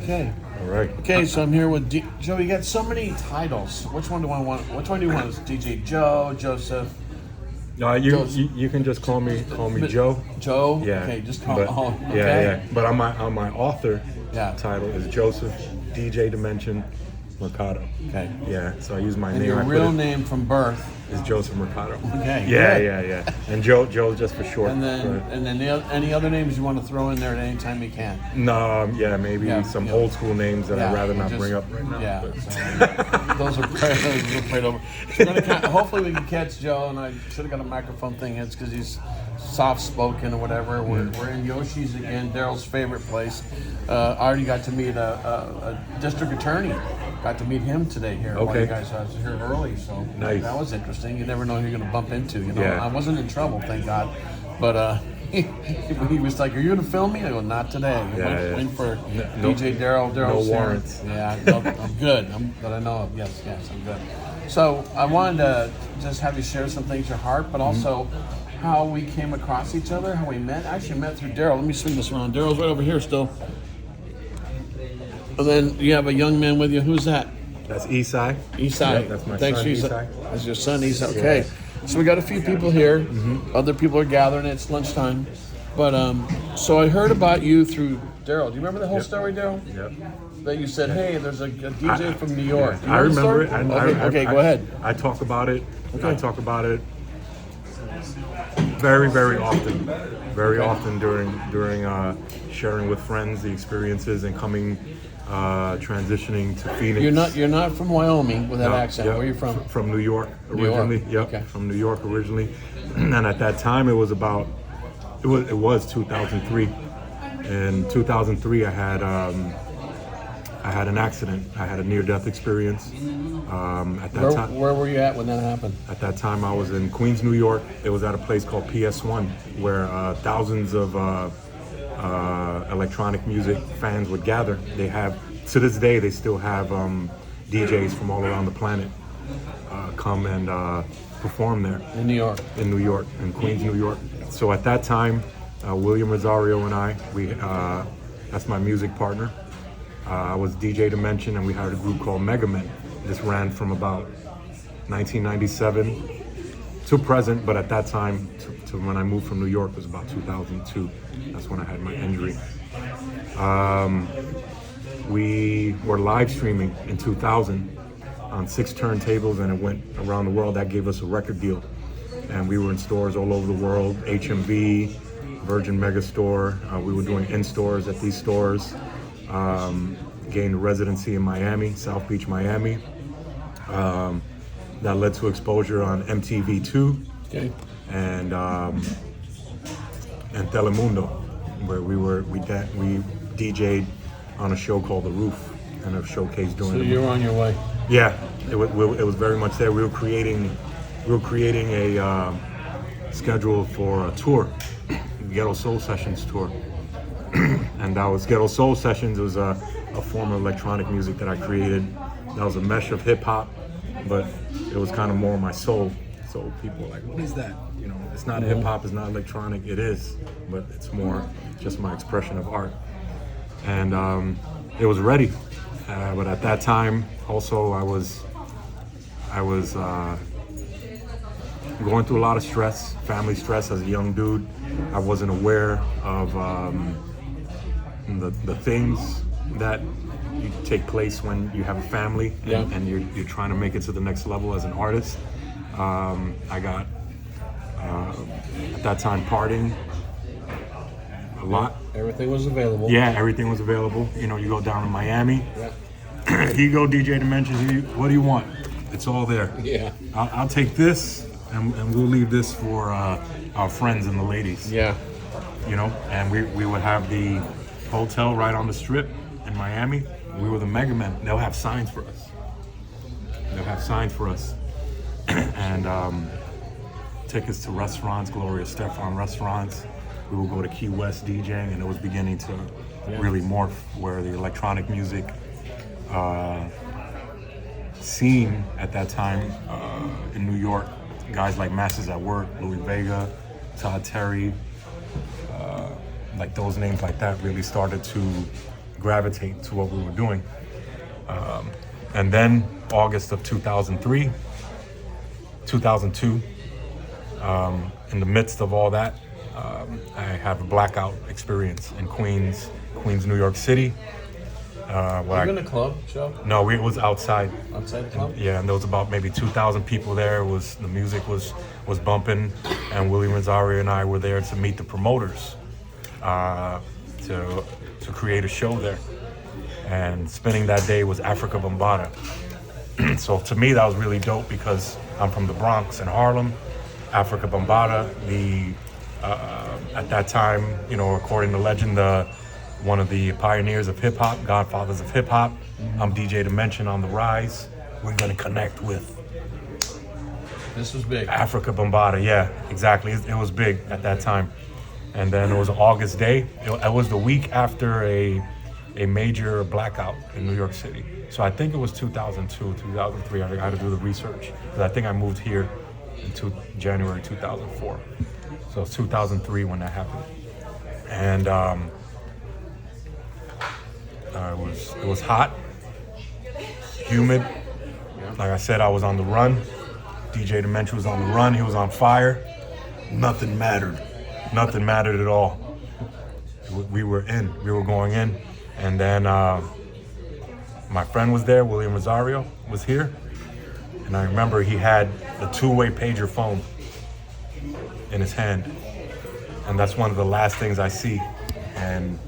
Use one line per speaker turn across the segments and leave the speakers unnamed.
Okay.
All right.
Okay, so I'm here with Joe. You got so many titles. Which one do I want? Which one do you want? Is DJ Joe, Joseph?
You can just call me Joe.
Joe.
Yeah.
Okay, just call.
But,
Okay.
Yeah. But on my author
Yeah.
title is Joseph DJ Dimension Mercado.
Okay.
Yeah. So I use my
And
name.
your real name from birth.
is Joseph Mercado.
Okay.
Yeah,
good.
yeah. And Joe just for short.
And then
Right.
any other names you want to throw in there at any time you can.
No, maybe some old school names that I'd rather not bring up right now.
Yeah,
but-
so those are prayed over. So hopefully we can catch Joe, and I should have got a microphone thing. It's because he's soft-spoken or whatever. We're in Yoshi's again, Daryl's favorite place. I already got to meet a district attorney. Got to meet him today here. While
Okay.
you guys was here early, so
Nice.
that was interesting. You never know who you're going to bump into. You know,
Yeah.
I wasn't in trouble, thank God. But he was like, "Are you going to film me?" I go, "Not today. I'm waiting for DJ Daryl.
No warrants.
Yeah, no, I'm good. But I know. Yes, I'm good. So I wanted to just have you share some things your heart, but also how we came across each other, how we met. I actually met through Daryl. Let me swing this around. Daryl's right over here still. And then you have a young man with you. Who's that?
That's Isai.
Isai.
Yep, that's my
Thanks,
son,
Isai.
Isai.
That's your son, Isai. Okay. So we got a few people here. Other people are gathering. It's lunchtime. But so I heard about you through Daryl. Do you remember the whole story, Daryl?
Yep.
That you said, "Hey, there's a DJ from New York." Do you
I remember
the
it.
story? Okay, go ahead.
I talk about it.
Okay.
I talk about it very, very often. Very often during sharing with friends the experiences and coming, transitioning to Phoenix.
You're not from Wyoming with that
No,
accent.
yep,
Where are you from?
From New York
New York.
originally. Yep.
Okay.
From New York originally. And at that time it was 2003. In 2003 I had an accident. I had a near-death experience. At that time,
Where were you at when that happened?
At that time, I was in Queens, New York. It was at a place called PS1, where thousands of electronic music fans would gather. They have, to this day, they still have DJs from all around the planet come and perform there.
In New York.
In New York, in Queens, New York. So at that time, William Rosario and I, that's my music partner. I was DJ Dimension, and we had a group called Mega Men. This ran from about 1997 to present, but at that time, to when I moved from New York, was about 2002. That's when I had my injury. We were live streaming in 2000 on 6 turntables, and it went around the world. That gave us a record deal, and we were in stores all over the world. HMV, Virgin Megastore. We were doing in-stores at these stores. Gained a residency in Miami, South Beach, Miami. That led to exposure on MTV2 and Telemundo, where we DJ'd on a show called The Roof and a showcase during.
So you were on your way.
Yeah, it was very much there. We were creating a schedule for a tour, Ghetto Soul Sessions tour. And that was Ghetto Soul Sessions. It was a form of electronic music that I created. That was a mesh of hip hop, but it was kind of more my soul. So people were like, "What is that?" You know, it's not hip hop, it's not electronic. It is, but it's more just my expression of art. And it was ready, but at that time, also I was going through a lot of stress, family stress as a young dude. I wasn't aware of the things that take place when you have a family and you're trying to make it to the next level as an artist. I got at that time partying a lot.
Everything was available.
Yeah, everything was available. You know, you go down to Miami. You go DJ Dimension. What do you want? It's all there.
Yeah.
I'll take this, and we'll leave this for our friends and the ladies.
Yeah.
You know, and we would have the hotel right on the strip in Miami. We were the Mega Men. They'll have signs for us. And tickets to restaurants, Gloria Stefan restaurants. We would go to Key West DJing, and it was beginning to really morph, where the electronic music scene at that time in New York, guys like Masters at Work, Louis Vega, Todd Terry, like those names like that really started to gravitate to what we were doing. And then August of 2003, 2002, in the midst of all that, I have a blackout experience in Queens, New York City.
Were you in a club, Joe?
No, it was outside.
Outside the club?
Yeah, and there was about maybe 2,000 people there. The music was bumping, and William Rosario and I were there to meet the promoters, to create a show there. And spending that day was Africa Bambaataa. So to me, that was really dope because I'm from the Bronx in Harlem. Africa Bambaataa, at that time, according to legend, one of the pioneers of hip hop, godfathers of hip hop. I'm DJ Dimension on the rise. We're gonna connect with.
This was big.
Africa Bambaataa, yeah, exactly. It was big at that time. And then it was an August day. It was the week after a major blackout in New York City. So I think it was 2002, 2003. I had to do the research. Because I think I moved here in January 2004. So it's 2003 when that happened. And it was hot, humid. Like I said, I was on the run. DJ Dimension was on the run. He was on fire. Nothing mattered. Nothing mattered at all. We were in. We were going in. And then my friend was there. William Rosario was here. And I remember he had the two-way pager phone in his hand. And that's one of the last things I see. And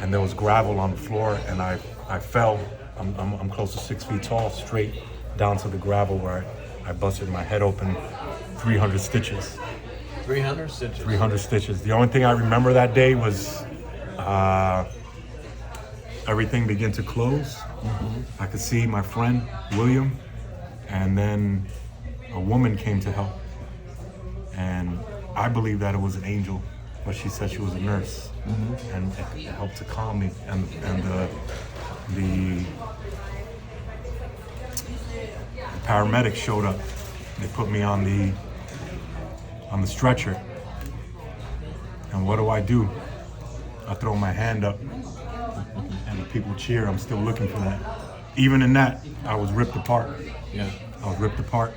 there was gravel on the floor, and I fell. I'm close to 6 feet tall, straight down to the gravel where I busted my head open, 300 stitches.
300 stitches?
300 stitches. The only thing I remember that day was everything began to close. Mm-hmm. I could see my friend, William, and then a woman came to help. And I believe that it was an angel, but she said she was a nurse. Mm-hmm. And it helped to calm me. And the paramedics showed up. They put me on the stretcher. And what do? I throw my hand up, and the people cheer. I'm still looking for that. Even in that, I was ripped apart.
Yeah,
I was ripped apart.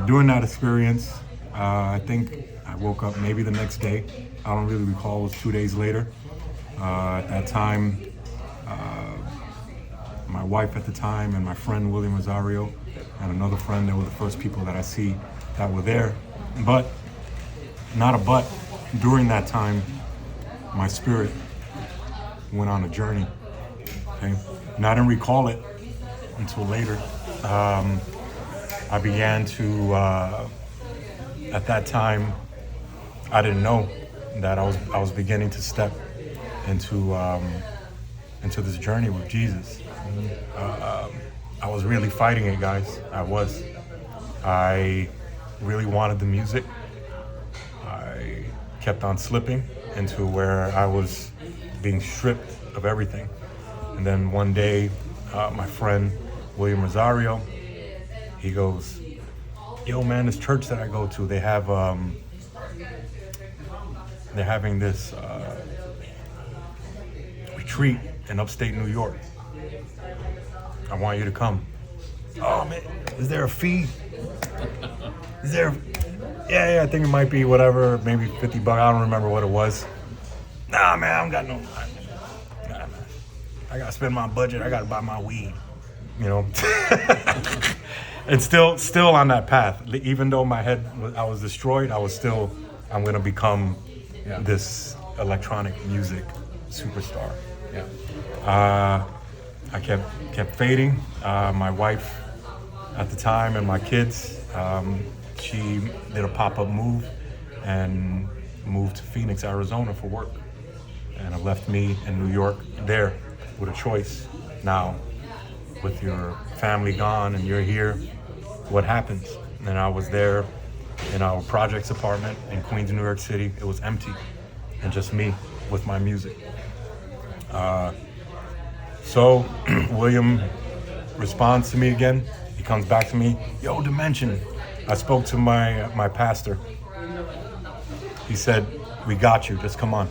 During that experience, I think I woke up maybe the next day. I don't really recall. It was 2 days later. At that time, my wife at the time and my friend William Rosario and another friend, they were the first people that I see that were there. But, during that time, my spirit went on a journey. Okay? And I didn't recall it until later. I began to, at that time, I didn't know that I was beginning to step into this journey with Jesus. I was really fighting it, guys. I really wanted the music. I kept on slipping into where I was being stripped of everything. And then one day, my friend William Rosario, he goes, "Yo, man, this church that I go to, they have they're having this retreat in upstate New York. I want you to come." Oh man, is there a fee? Is there? Yeah, I think it might be whatever, maybe $50. I don't remember what it was. Nah, man, I don't got no. Nah, man. I gotta spend my budget. I gotta buy my weed. And still on that path. Even though I was destroyed, I'm gonna become this electronic music superstar.
Yeah.
I kept fading. My wife at the time and my kids, she did a pop-up move and moved to Phoenix, Arizona for work. And it left me in New York there with a choice. Now, with your family gone and you're here, what happens? And I was there in our projects apartment in Queens, New York City. It was empty and just me with my music. So William responds to me again. He comes back to me, "Yo, Dimension." I spoke to my pastor. He said, "We got you, just come on."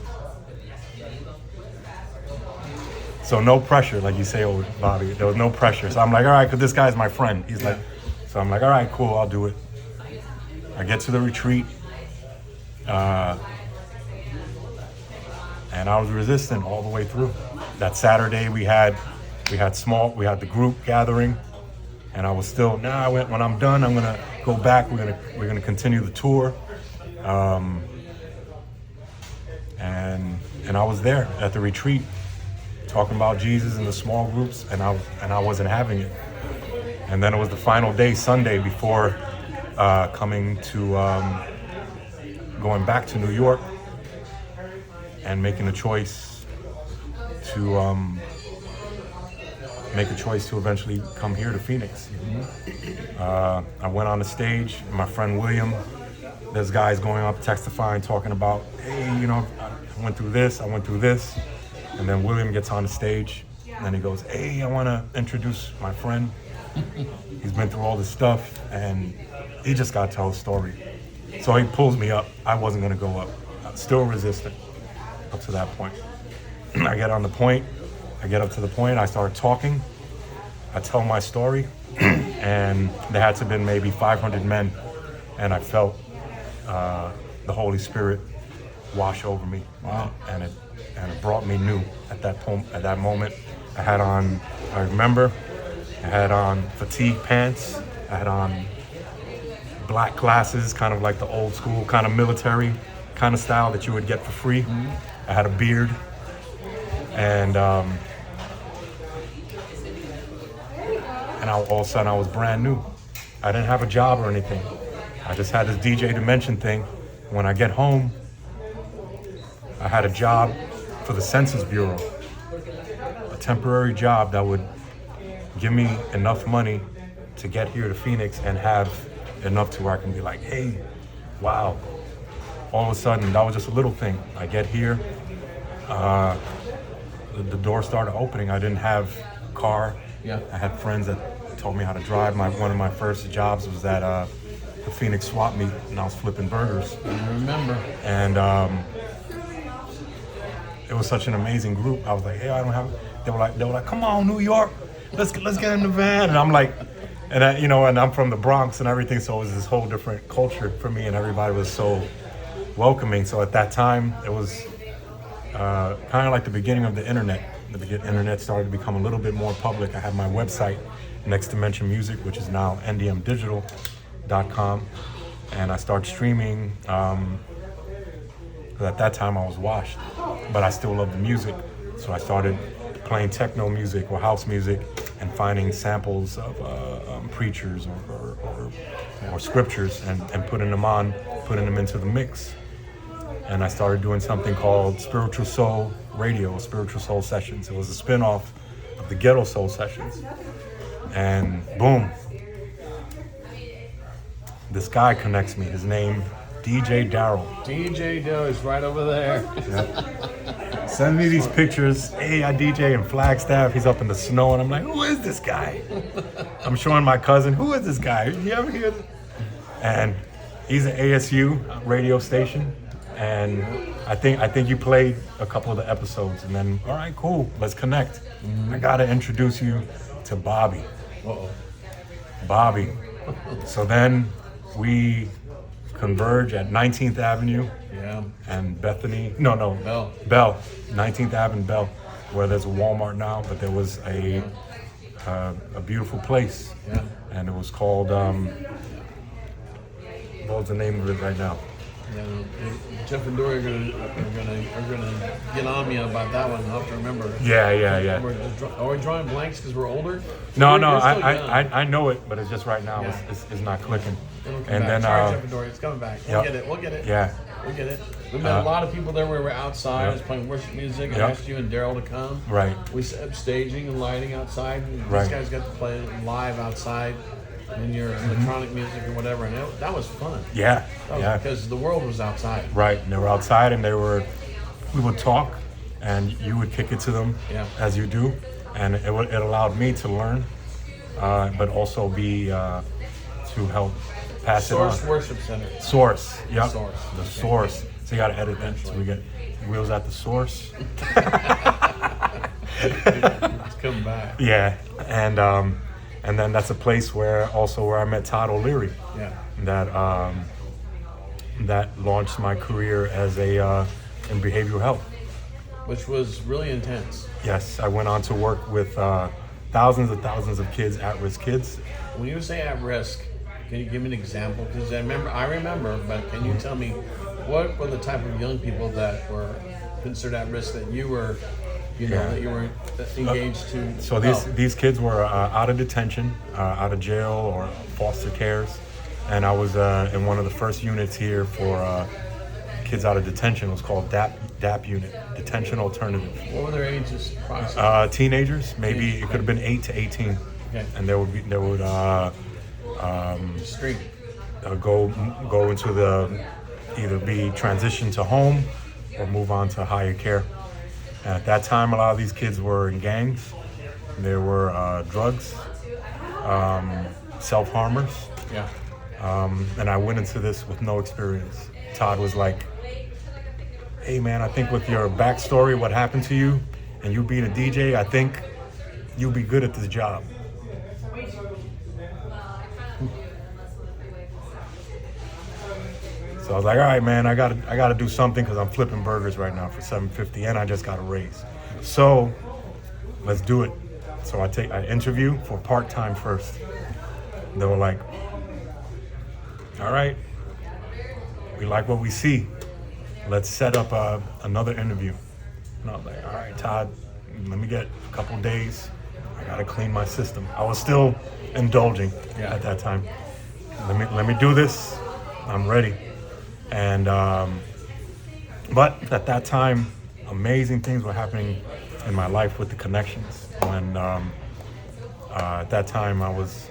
So no pressure, like you say, oh, Bobby. There was no pressure. So I'm like, all right, because this guy's my friend. He's like, so I'm like, all right, cool, I'll do it. I get to the retreat, and I was resistant all the way through. That Saturday we had the group gathering, and I was still, when I'm done, I'm gonna go back. We're gonna continue the tour, and I was there at the retreat, talking about Jesus in the small groups, and I wasn't having it. And then it was the final day, Sunday, before going back to New York and making a choice to eventually come here to Phoenix. I went on the stage, my friend William, there's guys going up testifying, talking about, hey, I went through this, and then William gets on the stage, and then he goes, hey, I want to introduce my friend. He's been through all this stuff, and he just got to tell his story. So he pulls me up. I wasn't going to go up. I was still resistant up to that point. I get up to the point, I start talking. I tell my story, and there had to have been maybe 500 men, and I felt the Holy Spirit wash over me.
Wow.
And it brought me new at that moment. I remember I had on fatigue pants. I had on black glasses, kind of like the old school, kind of military kind of style that you would get for free. I had a beard, and all of a sudden I was brand new. I didn't have a job or anything. I just had this DJ Dimension thing. When I get home, I had a job for the Census Bureau, a temporary job that would give me enough money to get here to Phoenix and have enough to where I can be like, hey, wow. All of a sudden, that was just a little thing. I get here, the door started opening. I didn't have a car.
Yeah.
I had friends that taught me how to drive. One of my first jobs was at the Phoenix Swap Meet, and I was flipping burgers.
I remember.
And it was such an amazing group. I was like, hey, I don't have. They were like, come on, New York, let's get in the van. And I'm like, and I'm from the Bronx and everything, so it was this whole different culture for me, and everybody was so welcoming. So at that time, it was kind of like the beginning of the internet. The internet started to become a little bit more public. I had my website, Next Dimension Music, which is now ndmdigital.com, and I started streaming. At that time, I was washed, but I still loved the music, so I started playing techno music or house music and finding samples of preachers or scriptures and putting them into the mix. And I started doing something called Spiritual Soul Radio, Spiritual Soul Sessions. It was a spin-off of the Ghetto Soul Sessions. And boom, this guy connects me. His name, DJ Daryl.
DJ Doe is right over there.
Yep. Send me these pictures. Hey, I DJ in Flagstaff. He's up in the snow, and I'm like, who is this guy? I'm showing my cousin, who is this guy? You ever hear this? And he's an ASU radio station, and I think you played a couple of the episodes, and then, all right, cool, let's connect. I gotta introduce you to Bobby.
Uh-oh.
Bobby. So then we converge at 19th Avenue
Yeah.
and Bethany.
Bell.
19th Avenue, Bell, where there's a Walmart now, but there was a beautiful place.
Yeah.
And it was called, what's the name of it right now?
Yeah, Jeff and Dory are gonna get on me about that one. I'll have to remember.
Yeah.
Are we drawing blanks because we're older?
No,
You're still young.
I know it, but it's just right now
Yeah.
it's not clicking.
It'll come
And
back.
then
Sorry, Jeff and Dory, it's coming back. We'll get it.
Yeah.
We'll get it. We met a lot of people there. We were outside. I was playing worship music. I
Yep.
asked you and Daryl to come.
Right.
We set up staging and lighting outside. And
Right.
These guys got to play live outside in your electronic music or whatever, and that was fun.
Yeah.
Because the world was outside.
Right. And they were outside, and we would talk, and you would kick it to them as you do, and it allowed me to learn, but also be to help pass
Source
it on.
Worship Center.
Source. Yep.
Source.
The source. So you got to edit that. So we get Wheels at the Source.
It's come back.
Yeah, and then that's a place where I met Todd O'Leary.
Yeah.
That launched my career as in behavioral health.
Which was really intense.
Yes, I went on to work with thousands and thousands of kids, at-risk kids.
When you say at risk, can you give me an example? Because I remember, but can you tell me what were the type of young people that were considered at risk that you were, that you were engaged to?
So these kids were out of detention, out of jail or foster cares, and I was in one of the first units here for kids out of detention. It was called DAP unit, Detention Alternative.
What were their ages approximately?
Teenagers, maybe it could have been 8 to 18, and they would
Street.
go into the either be transitioned to home or move on to higher care. And at that time, a lot of these kids were in gangs. There were drugs, self-harmers,
Yeah.
and I went into this with no experience. Todd was like, "Hey man, I think with your backstory, what happened to you, and you being a DJ, I think you'll be good at this job." So I was like, "All right, man, I gotta do something because I'm flipping burgers right now for $7.50, and I just got a raise. So let's do it." So I interview for part-time first. They were like, "All right, we like what we see. Let's set up another interview." And I was like, "All right, Todd, let me get a couple days. I gotta clean my system." I was still indulging at that time. Let me do this. I'm ready. And but at that time, amazing things were happening in my life with the connections. When at that time I was,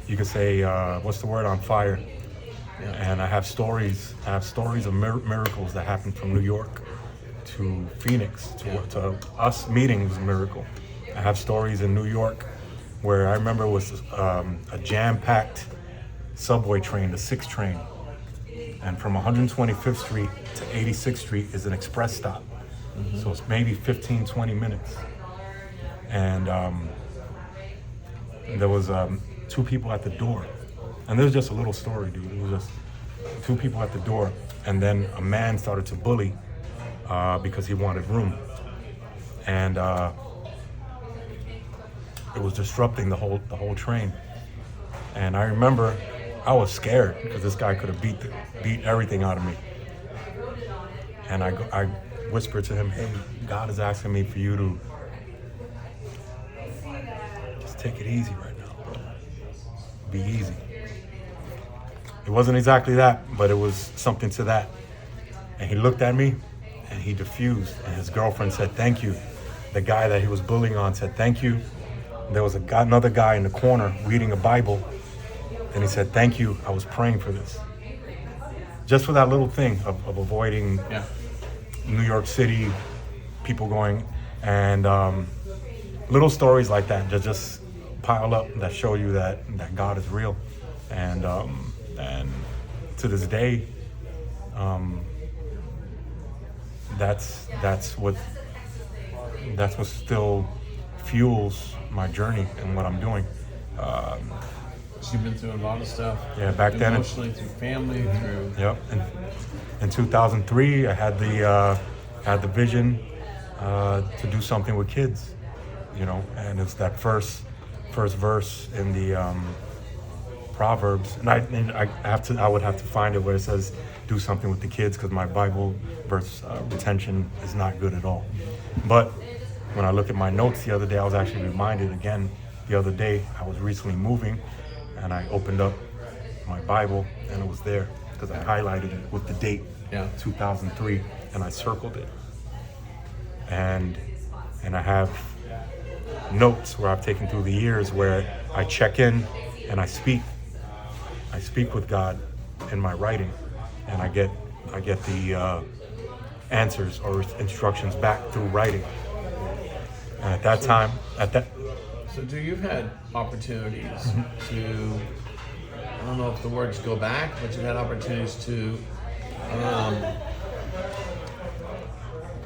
you could say, what's the word, on fire. And I have stories of miracles that happened from New York to Phoenix to us meeting was a miracle. I have stories in New York where I remember it was a jam-packed subway train, the 6 train. And from 125th Street to 86th Street is an express stop. So it's maybe 15, 20 minutes. And there was 2 people at the door. And this was just a little story, dude. It was just 2 people at the door. And then a man started to bully because he wanted room. And it was disrupting the whole train. And I remember I was scared because this guy could have beat everything out of me. And I whispered to him, "Hey, God is asking me for you to just take it easy right now, bro. Be easy." It wasn't exactly that, but it was something to that. And he looked at me and he diffused, and his girlfriend said, "Thank you." The guy that he was bullying on said, "Thank you." There was another guy in the corner reading a Bible. And he said, "Thank you, I was praying for this." Just for that little thing of avoiding New York City, people going, and little stories like that that just pile up that show you that God is real. And to this day, that's what still fuels my journey and what I'm doing.
You've been through a lot of stuff.
Yeah, back then.
Emotionally, through family, through.
Yep. And in 2003, I had the vision to do something with kids, and it's that first verse in the Proverbs, and I would have to find it where it says do something with the kids, because my Bible verse retention is not good at all. But when I look at my notes the other day, I was actually reminded again the other day. I was recently moving, and I opened up my Bible, and it was there because I highlighted it with the date, 2003, and I circled it. And I have notes where I've taken through the years where I check in and I speak with God in my writing, and I get the answers or instructions back through writing. And at that time,
So you've had opportunities to, I don't know if the words go back, but you've had opportunities to,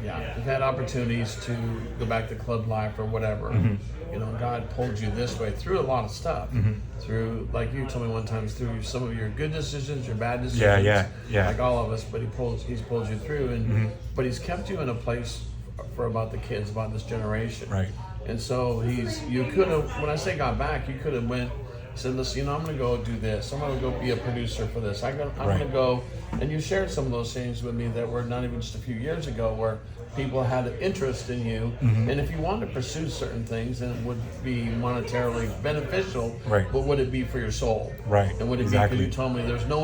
Yeah, you've had opportunities to go back to club life or whatever. You know, God pulled you this way through a lot of stuff. Through, like you told me one time, through some of your good decisions, your bad decisions.
Yeah.
Like all of us, but he's pulled you through, and but he's kept you in a place for about the kids, about this generation.
Right.
And so you could have, when I say got back, you could have said, listen, you know, I'm going to go do this. I'm going to go be a producer for this. I'm going to go, and you shared some of those things with me that were not even just a few years ago, where people had an interest in you, and if you wanted to pursue certain things, then it would be monetarily beneficial.
Right.
But would it be for your soul?
Right.
And would it
Exactly.
be because you told me there's no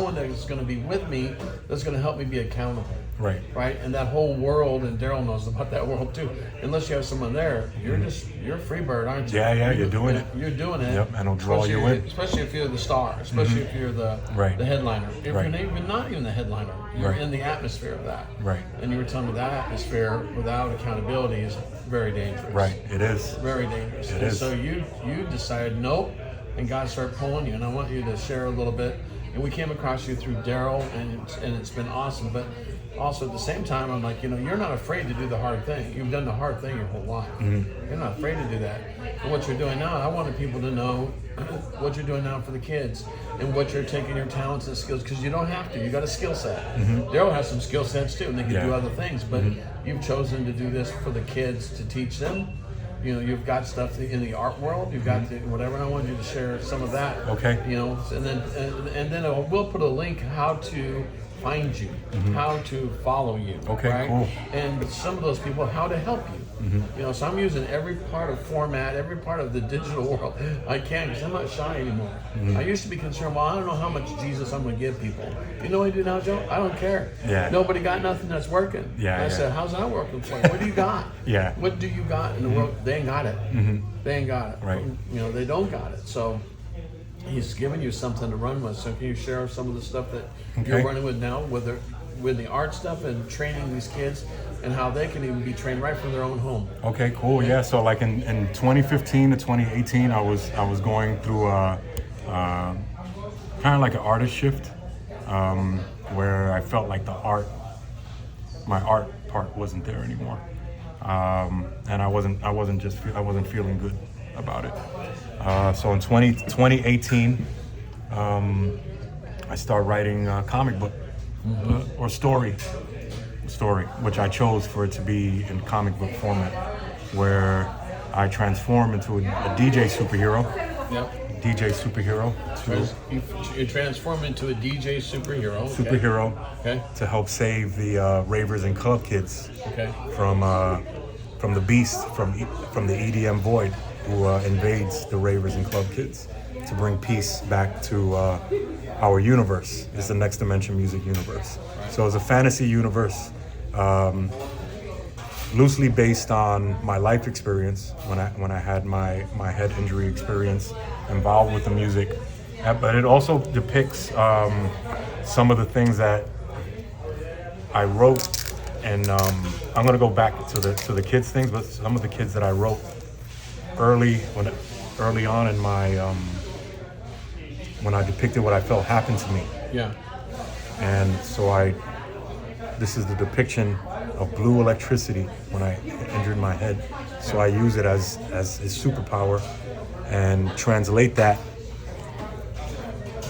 one that's going to be with me that's going to help me be accountable.
Right.
Right, and that whole world, and Daryl knows about that world too. Unless you have someone there, you're a free bird, aren't you?
Yeah, you're doing it.
You're doing it.
Yep, and it'll draw you in.
Especially if you're the star, especially if you're the headliner. If you're not even the headliner, you're in the atmosphere of that.
Right.
And you were telling me that atmosphere without accountability is very dangerous.
Right. It is.
Very dangerous.
It
And
is.
so you decided nope, and God started pulling you. And I want you to share a little bit. And we came across you through Daryl, and it's been awesome. But also at the same time, I'm like, you know, you're not afraid to do the hard thing. You've done the hard thing your whole life. You're not afraid to do that. And what you're doing now, I wanted people to know what you're doing now for the kids and what you're taking your talents and skills, because you don't have to. You got a skill set. Daryl has some skill sets too, and they can do other things. But you've chosen to do this for the kids, to teach them. You know, you've got stuff in the art world. You've got whatever, and I wanted you to share some of that.
Okay.
You know, and then we'll put a link how to find you, how to follow you.
Okay,
right?
cool.
And some of those people, how to help you. You know, so I'm using every part of format, every part of the digital world I can, because I'm not shy anymore. I used to be concerned, well, I don't know how much Jesus I'm going to give people. You know what I do now, Joe? I don't care.
Yeah.
Nobody got nothing that's working.
Yeah,
I said, how's that working for you? What do you got?
Yeah.
What do you got in the world? They ain't got it. They ain't got it.
Right.
You know, they don't got it. So he's given you something to run with. So can you share some of the stuff that you're running with now, with the art stuff and training these kids, and how they can even be trained right from their own home?
Okay, cool. Yeah, so like in 2015 to 2018, I was going through kind of like an artist shift, where I felt like my art part wasn't there anymore, and I wasn't feeling good about it. So in 2018, I started writing a comic book or story, which I chose for it to be in comic book format, where I transform into a DJ superhero.
Yep.
DJ superhero
You transform into a DJ superhero. Okay.
superhero
Okay.
to help save the ravers and club kids
Okay.
from the beast, from the EDM void, who invades the ravers and club kids, to bring peace back to our universe. It's the Next Dimension Music universe. So it's a fantasy universe, loosely based on my life experience when I had my head injury experience involved with the music. But it also depicts some of the things that I wrote, and I'm gonna go back to the kids things, but some of the kids that I wrote early on in my when I depicted what I felt happened to me.
Yeah.
And so this is the depiction of blue electricity when I injured my head. So I use it as a superpower and translate that,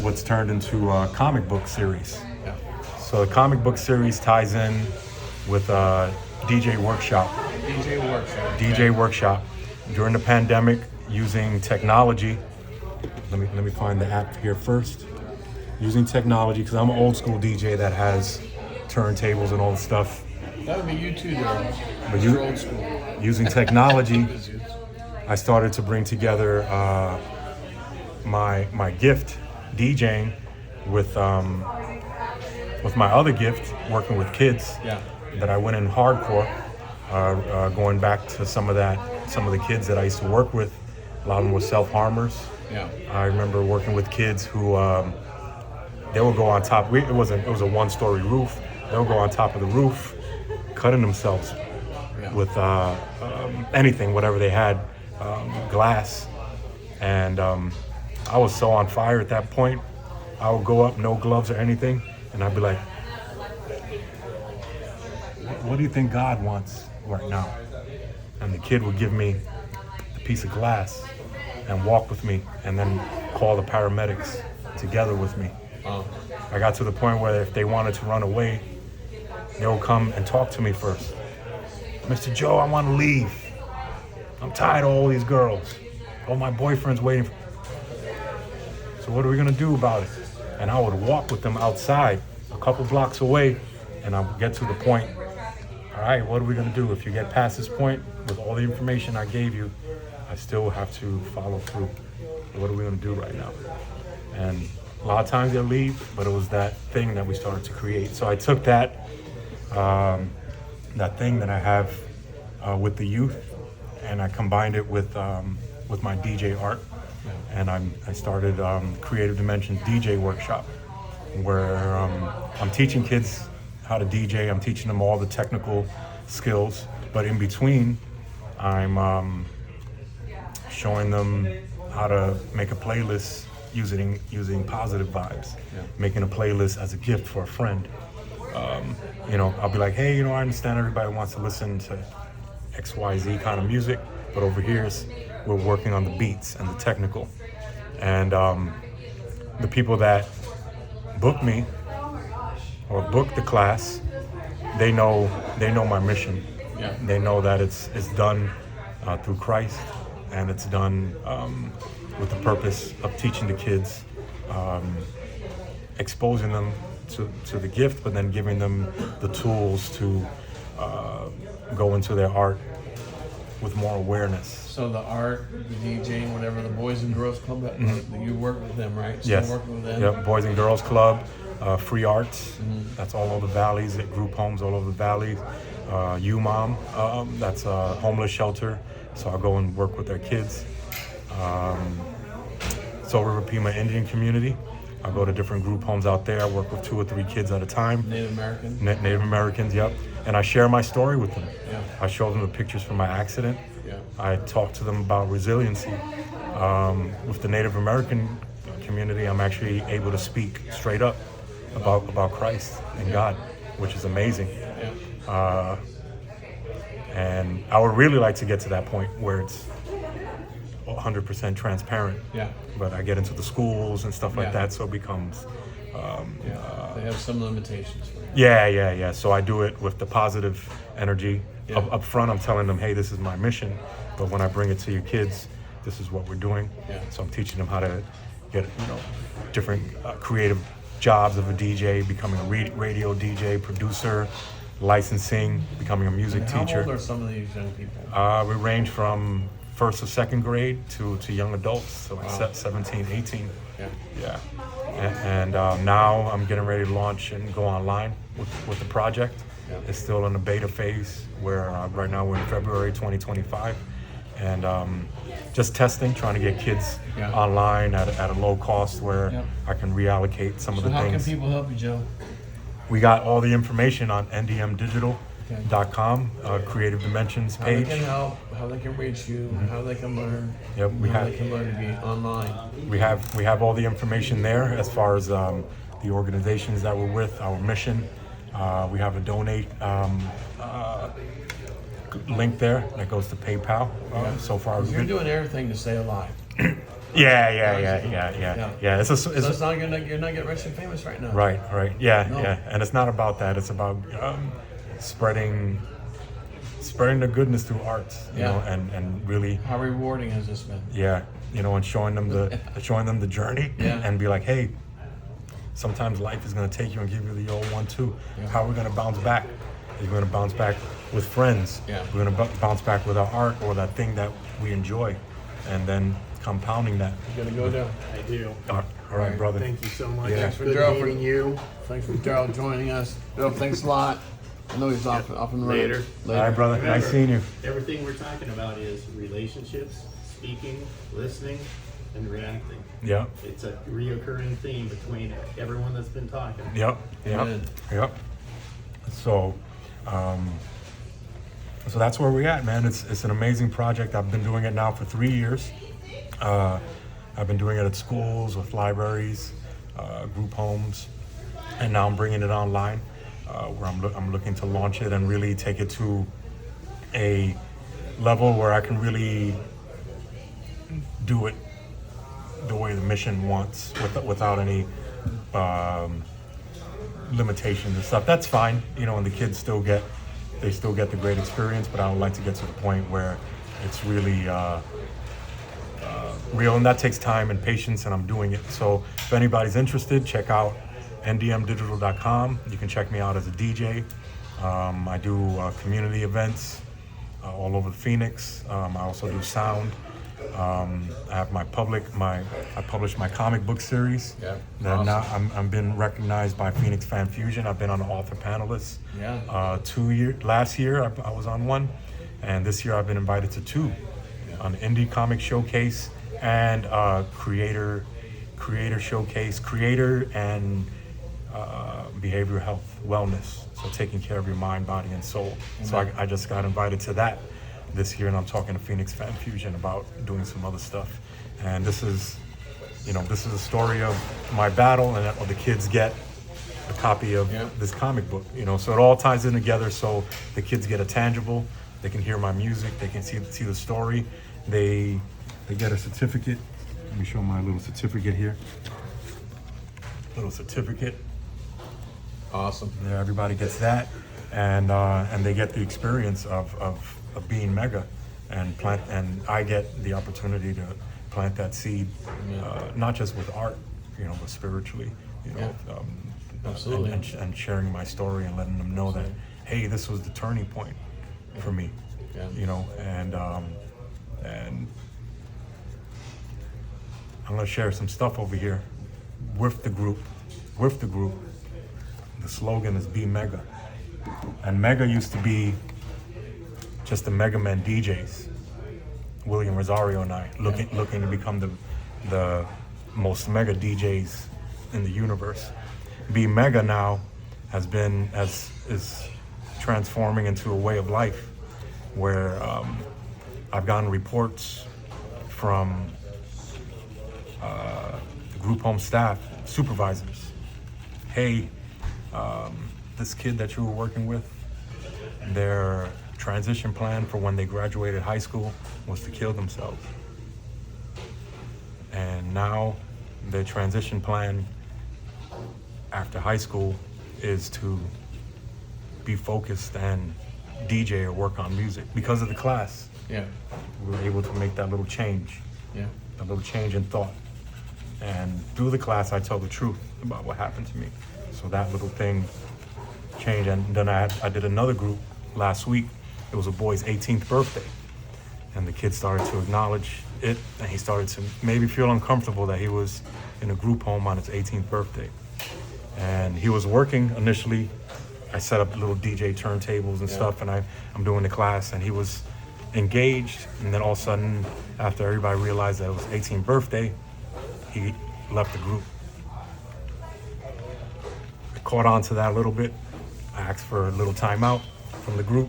what's turned into a comic book series.
Yeah.
So the comic book series ties in with DJ Workshop.
DJ Workshop.
DJ Workshop. During the pandemic, using technology. Let me find the app here first. Using technology, because I'm an old school DJ that has turntables and all the stuff.
That would be you too, Daryl.
But
You're old school.
Using technology, I started to bring together my gift, DJing, with my other gift, working with kids.
Yeah.
That I went in hardcore, going back to some of the kids that I used to work with. A lot of them were self-harmers.
Yeah.
I remember working with kids who they would go on top. It was a one-story roof. They would go on top of the roof, cutting themselves with anything, whatever they had, glass. And I was so on fire at that point. I would go up, no gloves or anything, and I'd be like, what do you think God wants right now? And the kid would give me a piece of glass and walk with me and then call the paramedics together with me. I got to the point where if they wanted to run away, they would come and talk to me first. Mr. Joe, I want to leave. I'm tired of all these girls. All my boyfriends waiting for. So what are we gonna do about it? And I would walk with them outside a couple blocks away, and I would get to the point. All right, what are we gonna do? If you get past this point with all the information I gave you, I still have to follow through. What are we gonna do right now? And a lot of times they'll leave, but it was that thing that we started to create. So I took that thing that I have with the youth, and I combined it with my DJ art, and I started Creative Dimensions DJ workshop, where I'm teaching kids how to DJ. I'm teaching them all the technical skills, but in between, I'm showing them how to make a playlist using positive vibes, making a playlist as a gift for a friend. I'll be like, hey, I understand everybody wants to listen to XYZ kind of music, but over here we're working on the beats and the technical. And the people that book me or book the class, they know my mission.
Yeah.
They know that it's done through Christ, and it's done with the purpose of teaching the kids, exposing them to the gift, but then giving them the tools to go into their art with more awareness.
So the art, the DJing, whatever, the Boys and Girls Club, you work with them, right? Still
Yes.
working with them?
Yep. Boys and Girls Club, Free Arts. That's all over the valleys. At group homes all over the valleys. UMOM. That's a homeless shelter. So I'll go and work with their kids. Soul River Pima Indian community. I go to different group homes out there. I work with 2 or 3 kids at a time.
Native American?
Native Americans, yep. And I share my story with them.
Yeah.
I show them the pictures from my accident.
Yeah.
I talk to them about resiliency. With the Native American community, I'm actually able to speak straight up about Christ and God, which is amazing.
Yeah.
And I would really like to get to that point where it's 100% transparent.
Yeah.
But I get into the schools and stuff like
Yeah.
that, so it becomes.
They have some limitations for you.
Yeah. So I do it with the positive energy.
Yeah.
Up front, I'm telling them, hey, this is my mission. But when I bring it to your kids, this is what we're doing.
Yeah.
So I'm teaching them how to get, different creative jobs of a DJ, becoming a radio DJ, producer, licensing, becoming a music teacher.
How old are some of these young people?
We range from first or second grade to young adults, so like 17, 18. Yeah. And now I'm getting ready to launch and go online with the project.
Yeah.
It's still in the beta phase where right now we're in February 2025. And just testing, trying to get kids online at a low cost where I can reallocate some of the
How
things.
can people help you, Joe?
We got all the information on ndmdigital.com, Creative Dimensions
How they
page.
can help, how they can reach you, how they can learn.
Yep,
how they can learn to be online.
We have all the information there as far as the organizations that we're with, our mission. We have a donate link there that goes to PayPal. So far,
You're doing everything to stay alive.
Yeah.
So it's not you're not getting rich and famous right now.
Right. Yeah. And it's not about that. It's about spreading the goodness through art, you know, and really.
How rewarding has this been?
Yeah, and showing them the journey, and be like, hey, sometimes life is gonna take you and give you the old one too.
Yeah.
How are we gonna bounce back? You're gonna bounce back with friends.
Yeah.
We're gonna bounce back with our art or that thing that we enjoy, and then compounding that.
You gonna go down?
I do.
All right, brother.
Thank you so much.
Yeah.
It's
For
good
Gerald
meeting you.
Thanks for Gerald joining us. Joe, thanks a lot. I know he's off and running.
Later.
All right, brother.
Remember,
Nice seeing you.
Everything we're talking about is relationships, speaking, listening, and reacting.
Yeah.
It's a reoccurring theme between everyone that's been talking.
Yep.
Amen.
So, so that's where we're at, man. It's an amazing project. I've been doing it now for 3 years. I've been doing it at schools, with libraries, group homes, and now I'm bringing it online. where I'm looking to launch it and really take it to a level where I can really do it the way the mission wants, without any limitations and stuff. That's fine, and the kids still get the great experience, but I would like to get to the point where it's really real, and that takes time and patience, and I'm doing it. So if anybody's interested, check out ndmdigital.com. You can check me out as a DJ. I do community events all over Phoenix. I also do sound. I have I published my comic book series.
Yeah,
That
awesome.
now I'm been recognized by Phoenix Fan Fusion. I've been on the author panelists.
Yeah.
Last year I was on one, and this year I've been invited to two, on the Indie Comic Showcase and Creator Showcase, Creator and Behavioral Health Wellness. So taking care of your mind, body, and soul. So I just got invited to that this year, and I'm talking to Phoenix Fan Fusion about doing some other stuff. And this is a story of my battle, and the kids get a copy of this comic book. So it all ties in together. So the kids get a tangible. They can hear my music. They can see the story. They get a certificate. Let me show my little certificate here. Little certificate.
Awesome.
There, everybody gets that, and they get the experience of being Mega, and I get the opportunity to plant that seed, not just with art, but spiritually,
Absolutely.
and sharing my story and letting them know that, hey, this was the turning point for me, and I'm gonna share some stuff over here with the group. The slogan is Be Mega. And Mega used to be just the Mega Men DJs. William Rosario and I looking to become the most mega DJs in the universe. Be Mega now is transforming into a way of life where I've gotten reports from the group home staff, supervisors. Hey, this kid that you were working with, their transition plan for when they graduated high school was to kill themselves. And now their transition plan after high school is to be focused and DJ or work on music. Because of the class,
Yeah.
we were able to make that little change,
Yeah.
a little change in thought. And through the class, I tell the truth about what happened to me. So that little thing changed. And then I did another group last week. It was a boy's 18th birthday. And the kid started to acknowledge it, and he started to maybe feel uncomfortable that he was in a group home on his 18th birthday. And he was working initially. I set up little DJ turntables and stuff, and I'm doing the class, and he was engaged. And then all of a sudden, after everybody realized that it was 18th birthday, he left the group. I caught on to that a little bit. I asked for a little timeout from the group,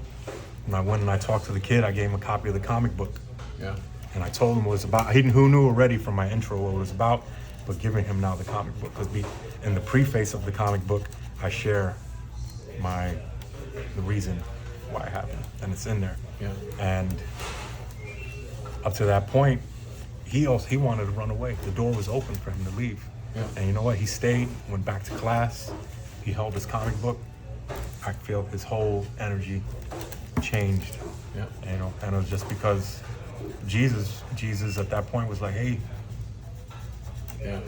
and I went and I talked to the kid. I gave him a copy of the comic book,
Yeah.
and I told him what it was about. Who knew already from my intro what it was about, but giving him now the comic book, because in the preface of the comic book, I share the reason why it happened, and it's in there.
Yeah.
And up to that point, he wanted to run away. The door was open for him to leave.
Yeah.
And you know what? He stayed, went back to class. He held his comic book. I feel his whole energy changed.
Yeah.
And it was just because Jesus at that point was like, hey,
Yeah.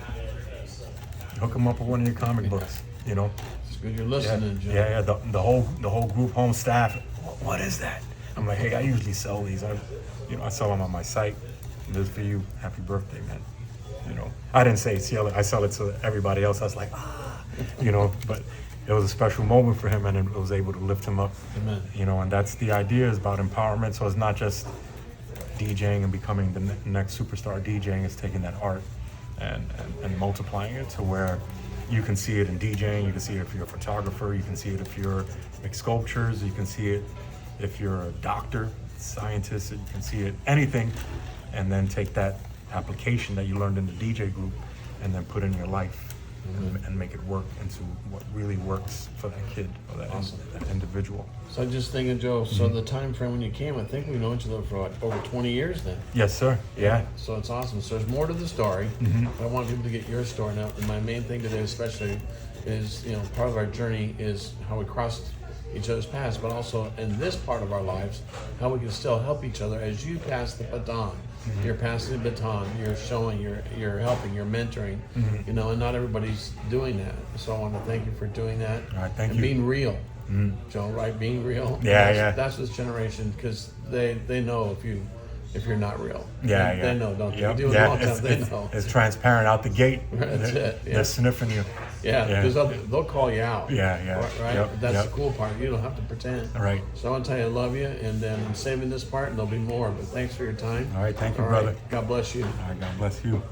hook him up with one of your comic books.
It's good you're listening, Joe.
Yeah. The whole group home staff. What is that? I'm like, hey, I usually sell these. I sell them on my site. This is for you. Happy birthday, man. I didn't say sell it. I sell it to everybody else. I was like, but it was a special moment for him, and it was able to lift him up.
Amen.
And that's the idea, is about empowerment. So it's not just DJing and becoming the next superstar DJing. It's taking that art and multiplying it to where you can see it in DJing. You can see it if you're a photographer. You can see it if you're make sculptures. You can see it if you're a doctor, scientist. You can see it anything, and then take that application that you learned in the DJ group and then put in your life and make it work into what really works for that kid or that, that individual.
So I'm just thinking, Joe, so the time frame when you came, I think we've known each other for like over 20 years then.
Yes, sir. Yeah.
So it's awesome. So there's more to the story. But I want people to get your story now. And my main thing today especially is, you know, part of our journey is how we crossed each other's paths, but also in this part of our lives, how we can still help each other as you pass the baton. You're passing the baton, you're showing, you're helping, you're mentoring, you know, and not everybody's doing that. So I want to thank you for doing that.
All right, thank
and
you.
being real, Joe, right? Being real.
Yeah,
That's this generation, because they know if you're not real.
Yeah,
They know, don't they?
Yep.
They do it
Yeah,
all the time, they know.
it's transparent out the gate.
That's
they're,
it, yeah.
They're sniffing you.
Yeah,
Yeah.
because they'll call you out.
Yeah.
Right?
Yep,
That's
yep.
the cool part. You don't have to pretend.
All right.
So I want to tell you I love you, and then I'm saving this part, and there'll be more. But thanks for your time.
All right, thank you,
All right.
brother.
God bless you.
All right, God bless you.